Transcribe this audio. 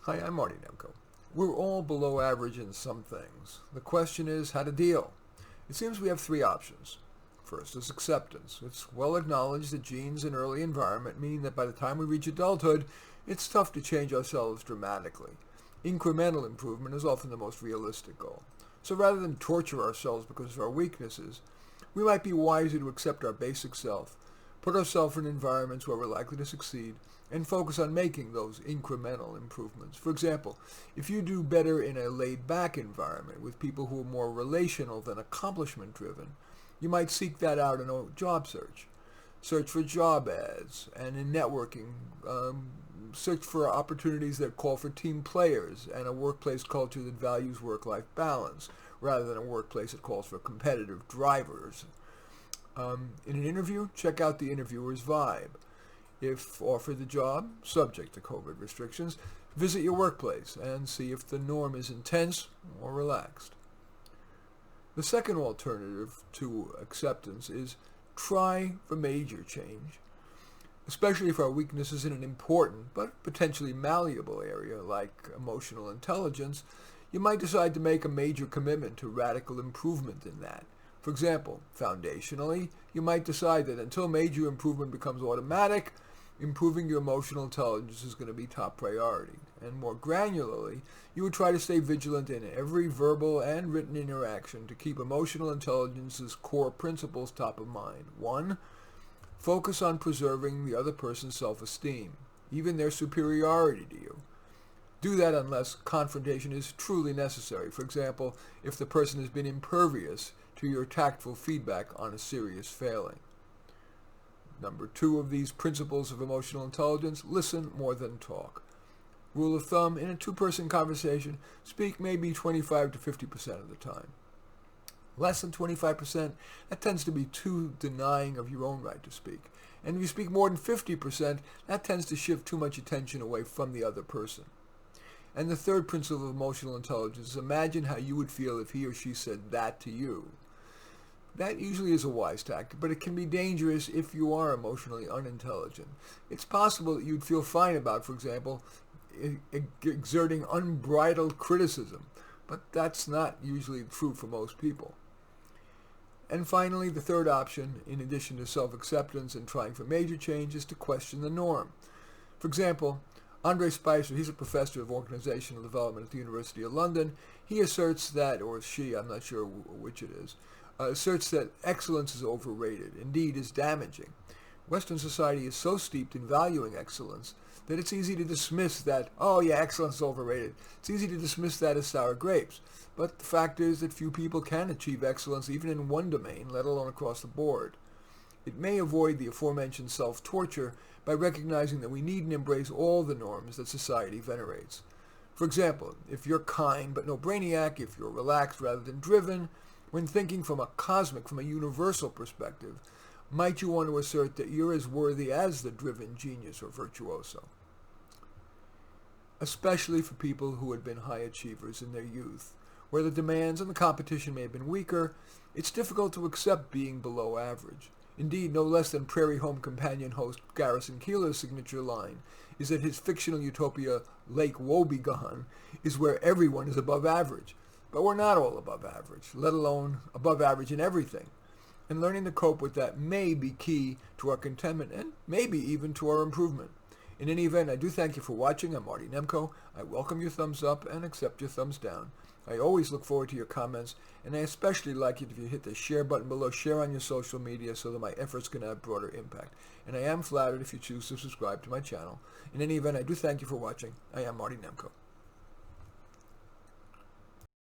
Hi, I'm Marty Nemko. We're all below average in some things. The question is how to deal. It seems we have three options. First is acceptance. It's well acknowledged that genes and early environment mean that by the time we reach adulthood, it's tough to change ourselves dramatically. Incremental improvement is often the most realistic goal. So rather than torture ourselves because of our weaknesses, we might be wiser to accept our basic self, put ourselves in environments where we're likely to succeed, and focus on making those incremental improvements. For example, if you do better in a laid-back environment with people who are more relational than accomplishment-driven, you might seek that out in a job search. Search for job ads, and in networking, search for opportunities that call for team players and a workplace culture that values work-life balance, rather than a workplace that calls for competitive drivers. In an interview, check out the interviewer's vibe. If offered the job, subject to COVID restrictions, visit your workplace and see if the norm is intense or relaxed. The second alternative to acceptance is try for major change. Especially if our weakness is in an important but potentially malleable area like emotional intelligence, you might decide to make a major commitment to radical improvement in that. For example, foundationally, you might decide that until major improvement becomes automatic, improving your emotional intelligence is going to be top priority. And more granularly, you would try to stay vigilant in every verbal and written interaction to keep emotional intelligence's core principles top of mind. 1. Focus on preserving the other person's self-esteem, even their superiority to you. Do that unless confrontation is truly necessary. For example, if the person has been impervious to your tactful feedback on a serious failing. Number 2 of these principles of emotional intelligence, listen more than talk. Rule of thumb, in a two-person conversation, speak maybe 25 to 50% of the time. Less than 25%, that tends to be too denying of your own right to speak. And if you speak more than 50%, that tends to shift too much attention away from the other person. And the third principle of emotional intelligence is imagine how you would feel if he or she said that to you. That usually is a wise tactic, but it can be dangerous if you are emotionally unintelligent. It's possible that you'd feel fine about, for example, exerting unbridled criticism, but that's not usually true for most people. And finally, the third option, in addition to self-acceptance and trying for major change, is to question the norm. For example, Andre Spicer, he's a professor of organizational development at the University of London. He asserts that, or she, I'm not sure which it is, asserts that excellence is overrated, indeed is damaging. Western society is so steeped in valuing excellence that it's easy to dismiss that, oh yeah, excellence is overrated. It's easy to dismiss that as sour grapes. But the fact is that few people can achieve excellence even in one domain, let alone across the board. It may avoid the aforementioned self-torture by recognizing that we need and embrace all the norms that society venerates. For example, if you're kind but no brainiac, if you're relaxed rather than driven, when thinking from a universal perspective, might you want to assert that you're as worthy as the driven genius or virtuoso? Especially for people who had been high achievers in their youth, where the demands and the competition may have been weaker, it's difficult to accept being below average. Indeed, no less than Prairie Home Companion host Garrison Keillor's signature line is that his fictional utopia, Lake Woebegone, is where everyone is above average. But we're not all above average, let alone above average in everything. And learning to cope with that may be key to our contentment and maybe even to our improvement. In any event, I do thank you for watching. I'm Marty Nemko. I welcome your thumbs up and accept your thumbs down. I always look forward to your comments, and I especially like it if you hit the share button below, share on your social media so that my efforts can have broader impact. And I am flattered if you choose to subscribe to my channel. In any event, I do thank you for watching. I am Marty Nemko.